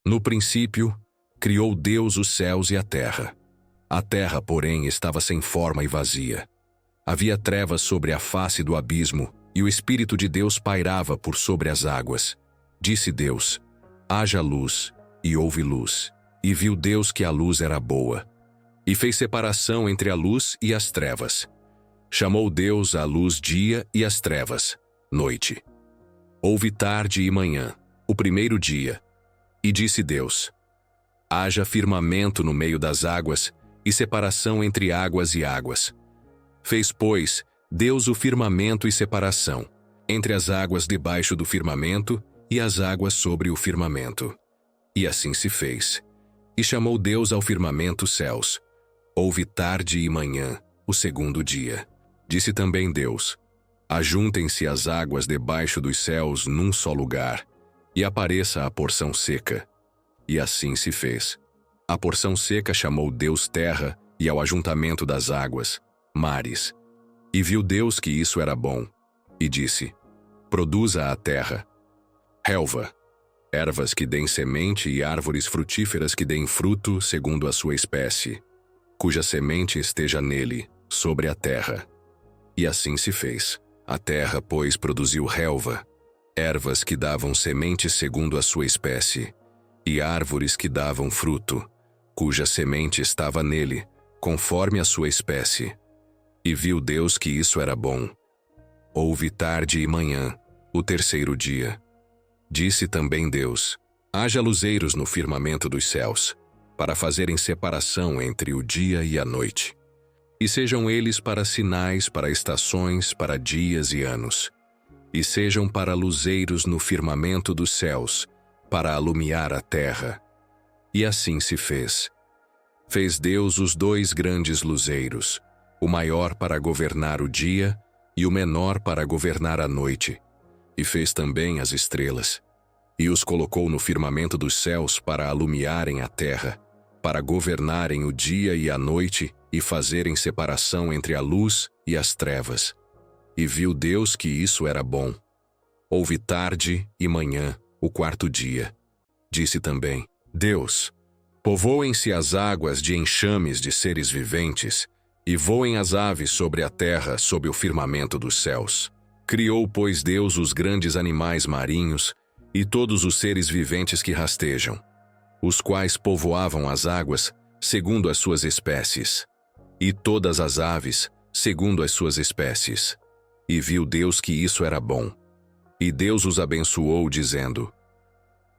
No princípio, criou Deus os céus e a terra. A terra, porém, estava sem forma e vazia. Havia trevas sobre a face do abismo, e o Espírito de Deus pairava por sobre as águas. Disse Deus: haja luz, e houve luz. E viu Deus que a luz era boa. E fez separação entre a luz e as trevas. Chamou Deus a luz dia e as trevas, noite. Houve tarde e manhã, o primeiro dia. E disse Deus: haja firmamento no meio das águas, e separação entre águas e águas. Fez, pois, Deus o firmamento e separação, entre as águas debaixo do firmamento e as águas sobre o firmamento. E assim se fez. E chamou Deus ao firmamento céus. Houve tarde e manhã, o segundo dia. Disse também Deus: ajuntem-se as águas debaixo dos céus num só lugar, e apareça a porção seca. E assim se fez. A porção seca chamou Deus terra, e ao ajuntamento das águas, mares. E viu Deus que isso era bom. E disse: produza a terra relva, ervas que deem semente e árvores frutíferas que deem fruto segundo a sua espécie, cuja semente esteja nele, sobre a terra. E assim se fez. A terra, pois, produziu relva, ervas que davam semente segundo a sua espécie, e árvores que davam fruto, cuja semente estava nele, conforme a sua espécie. E viu Deus que isso era bom. Houve tarde e manhã, o terceiro dia. Disse também Deus: haja luzeiros no firmamento dos céus, para fazerem separação entre o dia e a noite. E sejam eles para sinais, para estações, para dias e anos. E sejam para luzeiros no firmamento dos céus, para alumiar a terra. E assim se fez. Fez Deus os dois grandes luzeiros, o maior para governar o dia e o menor para governar a noite. E fez também as estrelas. E os colocou no firmamento dos céus para alumiarem a terra, para governarem o dia e a noite e fazerem separação entre a luz e as trevas. E viu Deus que isso era bom. Houve tarde e manhã, o quarto dia. Disse também Deus: povoem-se as águas de enxames de seres viventes, e voem as aves sobre a terra, sob o firmamento dos céus. Criou, pois, Deus os grandes animais marinhos e todos os seres viventes que rastejam, os quais povoavam as águas segundo as suas espécies, e todas as aves segundo as suas espécies. E viu Deus que isso era bom. E Deus os abençoou, dizendo: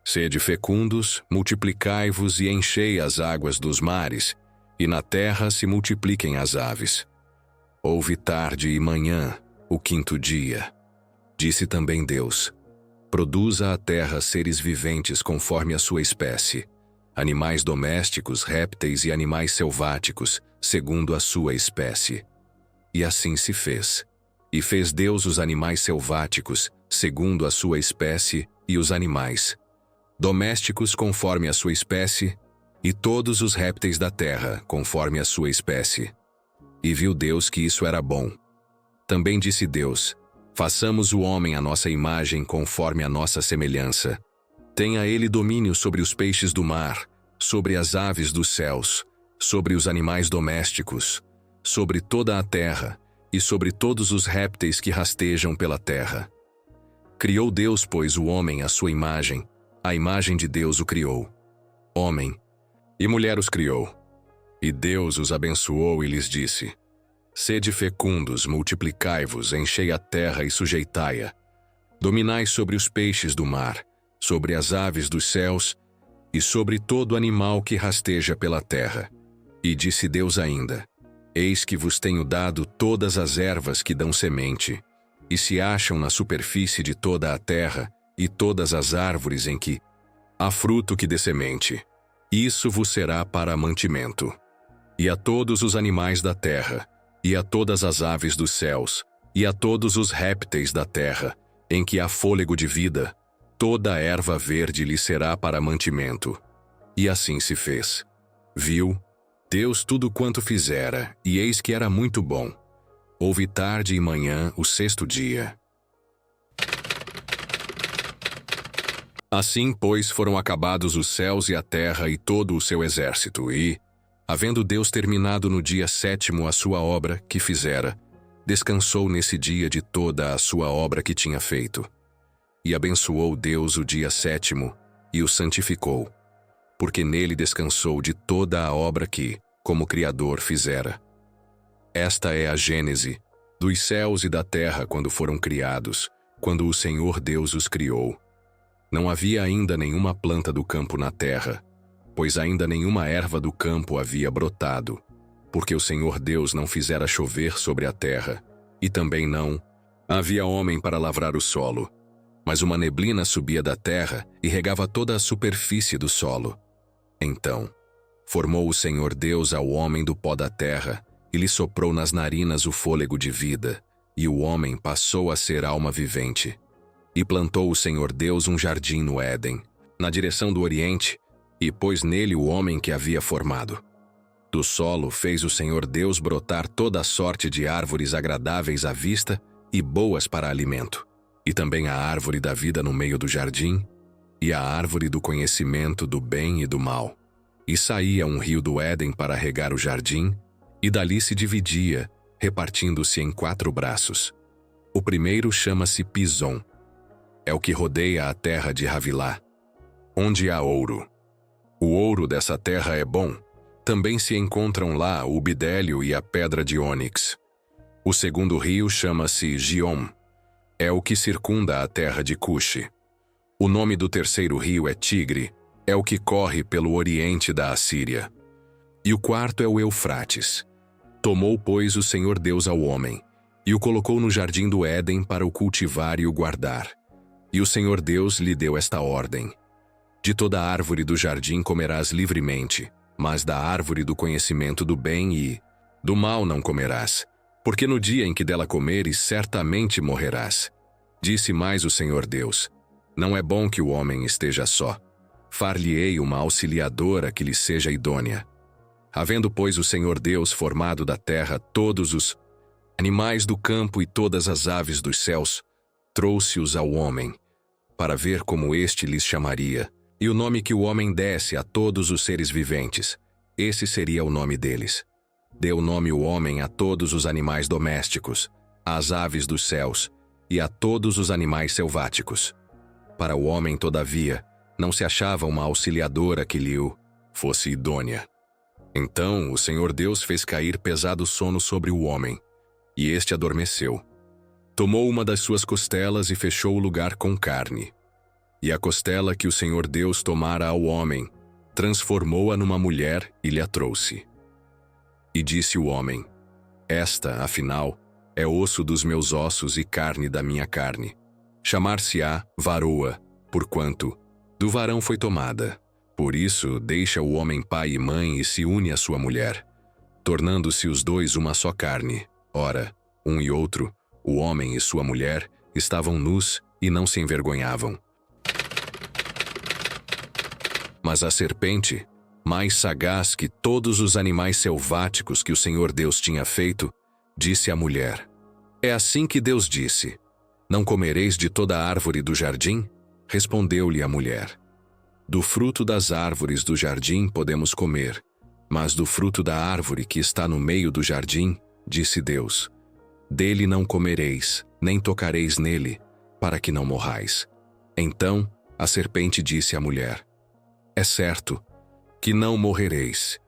sede fecundos, multiplicai-vos e enchei as águas dos mares, e na terra se multipliquem as aves. Houve tarde e manhã, o quinto dia. Disse também Deus: produza a terra seres viventes conforme a sua espécie, animais domésticos, répteis e animais selváticos, segundo a sua espécie. E assim se fez. E fez Deus os animais selváticos, segundo a sua espécie, e os animais domésticos conforme a sua espécie, e todos os répteis da terra conforme a sua espécie. E viu Deus que isso era bom. Também disse Deus: façamos o homem à nossa imagem conforme a nossa semelhança. Tenha ele domínio sobre os peixes do mar, sobre as aves dos céus, sobre os animais domésticos, sobre toda a terra, e sobre todos os répteis que rastejam pela terra. Criou Deus, pois, o homem à sua imagem, a imagem de Deus o criou. Homem e mulher os criou. E Deus os abençoou e lhes disse: sede fecundos, multiplicai-vos, enchei a terra e sujeitai-a. Dominai sobre os peixes do mar, sobre as aves dos céus, e sobre todo animal que rasteja pela terra. E disse Deus ainda: eis que vos tenho dado todas as ervas que dão semente, e se acham na superfície de toda a terra, e todas as árvores em que há fruto que dê semente. Isso vos será para mantimento. E a todos os animais da terra, e a todas as aves dos céus, e a todos os répteis da terra, em que há fôlego de vida, toda a erva verde lhe será para mantimento. E assim se fez. Viu Deus tudo quanto fizera, e eis que era muito bom. Houve tarde e manhã, o sexto dia. Assim, pois, foram acabados os céus e a terra e todo o seu exército, e, havendo Deus terminado no dia 7º a sua obra que fizera, descansou nesse dia de toda a sua obra que tinha feito. E abençoou Deus o dia 7º e o santificou, porque nele descansou de toda a obra que, como Criador, fizera. Esta é a gênese dos céus e da terra quando foram criados, quando o Senhor Deus os criou. Não havia ainda nenhuma planta do campo na terra, pois ainda nenhuma erva do campo havia brotado, porque o Senhor Deus não fizera chover sobre a terra, e também não havia homem para lavrar o solo. Mas uma neblina subia da terra e regava toda a superfície do solo. Então, formou o Senhor Deus ao homem do pó da terra, e lhe soprou nas narinas o fôlego de vida, e o homem passou a ser alma vivente. E plantou o Senhor Deus um jardim no Éden, na direção do Oriente, e pôs nele o homem que havia formado. Do solo fez o Senhor Deus brotar toda a sorte de árvores agradáveis à vista e boas para alimento, e também a árvore da vida no meio do jardim, e a árvore do conhecimento do bem e do mal. E saía um rio do Éden para regar o jardim, e dali se dividia, repartindo-se em 4 braços. O primeiro chama-se Pison. É o que rodeia a terra de Havilá, onde há ouro. O ouro dessa terra é bom. Também se encontram lá o bidélio e a pedra de ônix. O segundo rio chama-se Giom. É o que circunda a terra de Cuxi. O nome do terceiro rio é Tigre. É o que corre pelo oriente da Assíria. E o quarto é o Eufrates. Tomou, pois, o Senhor Deus ao homem, e o colocou no jardim do Éden para o cultivar e o guardar. E o Senhor Deus lhe deu esta ordem: de toda árvore do jardim comerás livremente, mas da árvore do conhecimento do bem e do mal não comerás, porque no dia em que dela comeres, certamente morrerás. Disse mais o Senhor Deus: não é bom que o homem esteja só. Far-lhe-ei uma auxiliadora que lhe seja idônea. Havendo, pois, o Senhor Deus formado da terra todos os animais do campo e todas as aves dos céus, trouxe-os ao homem, para ver como este lhes chamaria, e o nome que o homem desse a todos os seres viventes, esse seria o nome deles. Deu nome o homem a todos os animais domésticos, às aves dos céus, e a todos os animais selváticos. Para o homem, todavia, não se achava uma auxiliadora que lhe fosse idônea. Então o Senhor Deus fez cair pesado sono sobre o homem, e este adormeceu. Tomou uma das suas costelas e fechou o lugar com carne. E a costela que o Senhor Deus tomara ao homem, transformou-a numa mulher e lhe a trouxe. E disse o homem: esta, afinal, é osso dos meus ossos e carne da minha carne. Chamar-se-á varoa, porquanto do varão foi tomada. Por isso deixa o homem pai e mãe e se une à sua mulher, tornando-se os dois uma só carne. Ora, um e outro, o homem e sua mulher, estavam nus e não se envergonhavam. Mas a serpente, mais sagaz que todos os animais selváticos que o Senhor Deus tinha feito, disse à mulher: é assim que Deus disse: não comereis de toda a árvore do jardim? Respondeu-lhe a mulher: do fruto das árvores do jardim podemos comer, mas do fruto da árvore que está no meio do jardim, disse Deus: dele não comereis, nem tocareis nele, para que não morrais. Então a serpente disse à mulher: é certo que não morrereis,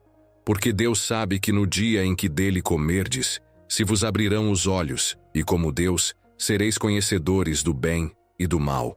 porque Deus sabe que no dia em que dele comerdes, se vos abrirão os olhos, e como Deus, sereis conhecedores do bem e do mal.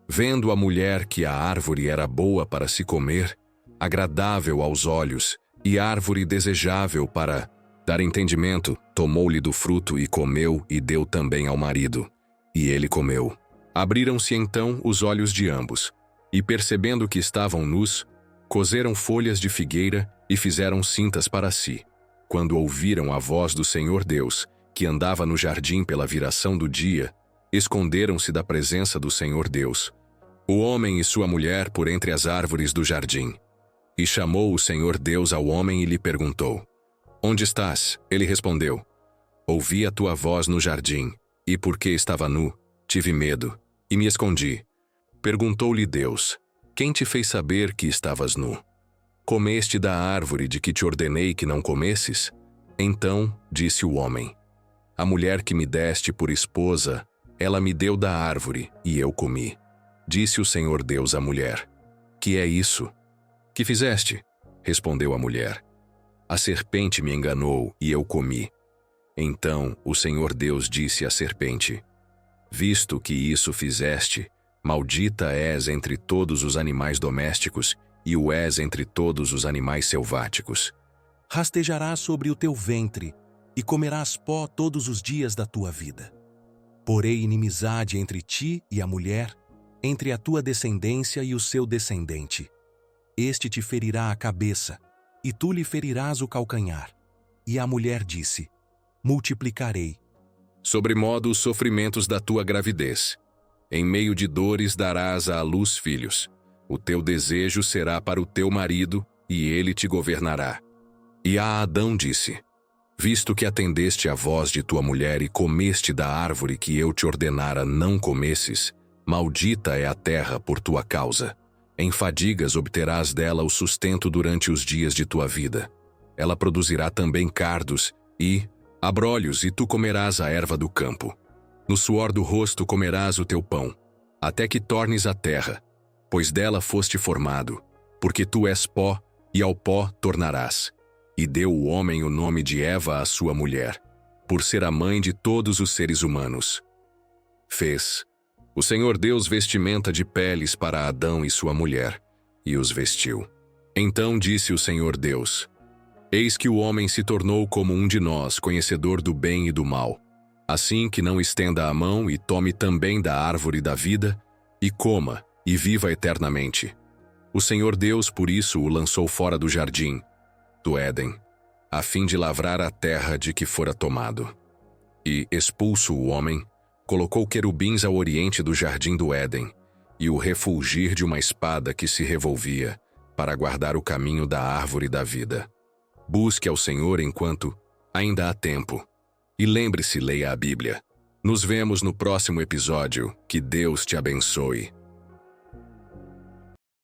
Vendo a mulher que a árvore era boa para se comer, agradável aos olhos, e árvore desejável para dar entendimento, tomou-lhe do fruto e comeu e deu também ao marido. E ele comeu. Abriram-se então os olhos de ambos, e percebendo que estavam nus, coseram folhas de figueira e fizeram cintas para si. Quando ouviram a voz do Senhor Deus, que andava no jardim pela viração do dia, esconderam-se da presença do Senhor Deus, o homem e sua mulher por entre as árvores do jardim. E chamou o Senhor Deus ao homem e lhe perguntou: onde estás? Ele respondeu: ouvi a tua voz no jardim, e porque estava nu, tive medo, e me escondi. Perguntou-lhe Deus: Quem te fez saber que estavas nu? Comeste da árvore de que te ordenei que não comesses? Então disse o homem: A mulher que me deste por esposa, ela me deu da árvore e eu comi. Disse o Senhor Deus à mulher: Que é isso? Que fizeste? Respondeu a mulher: A serpente me enganou e eu comi. Então o Senhor Deus disse à serpente: Visto que isso fizeste, maldita és entre todos os animais domésticos e o és entre todos os animais selváticos. Rastejarás sobre o teu ventre e comerás pó todos os dias da tua vida. Porei inimizade entre ti e a mulher, entre a tua descendência e o seu descendente. Este te ferirá a cabeça, e tu lhe ferirás o calcanhar. E a mulher disse: Multiplicarei. Sobremodo os sofrimentos da tua gravidez. Em meio de dores darás à luz filhos. O teu desejo será para o teu marido, e ele te governará. E a Adão disse: Visto que atendeste à voz de tua mulher e comeste da árvore que eu te ordenara não comesses, maldita é a terra por tua causa. Em fadigas obterás dela o sustento durante os dias de tua vida. Ela produzirá também cardos e abrolhos, e tu comerás a erva do campo. No suor do rosto comerás o teu pão, até que tornes a terra, pois dela foste formado, porque tu és pó, e ao pó tornarás. E deu o homem o nome de Eva à sua mulher, por ser a mãe de todos os seres humanos. Fez o Senhor Deus vestimenta de peles para Adão e sua mulher, e os vestiu. Então disse o Senhor Deus: Eis que o homem se tornou como um de nós, conhecedor do bem e do mal. Assim que não estenda a mão e tome também da árvore da vida, e coma, e viva eternamente. O Senhor Deus por isso o lançou fora do jardim, do Éden, a fim de lavrar a terra de que fora tomado. E, expulso o homem, colocou querubins ao oriente do jardim do Éden, e o refulgir de uma espada que se revolvia, para guardar o caminho da árvore da vida. Busque ao Senhor enquanto ainda há tempo. E lembre-se, leia a Bíblia. Nos vemos no próximo episódio. Que Deus te abençoe.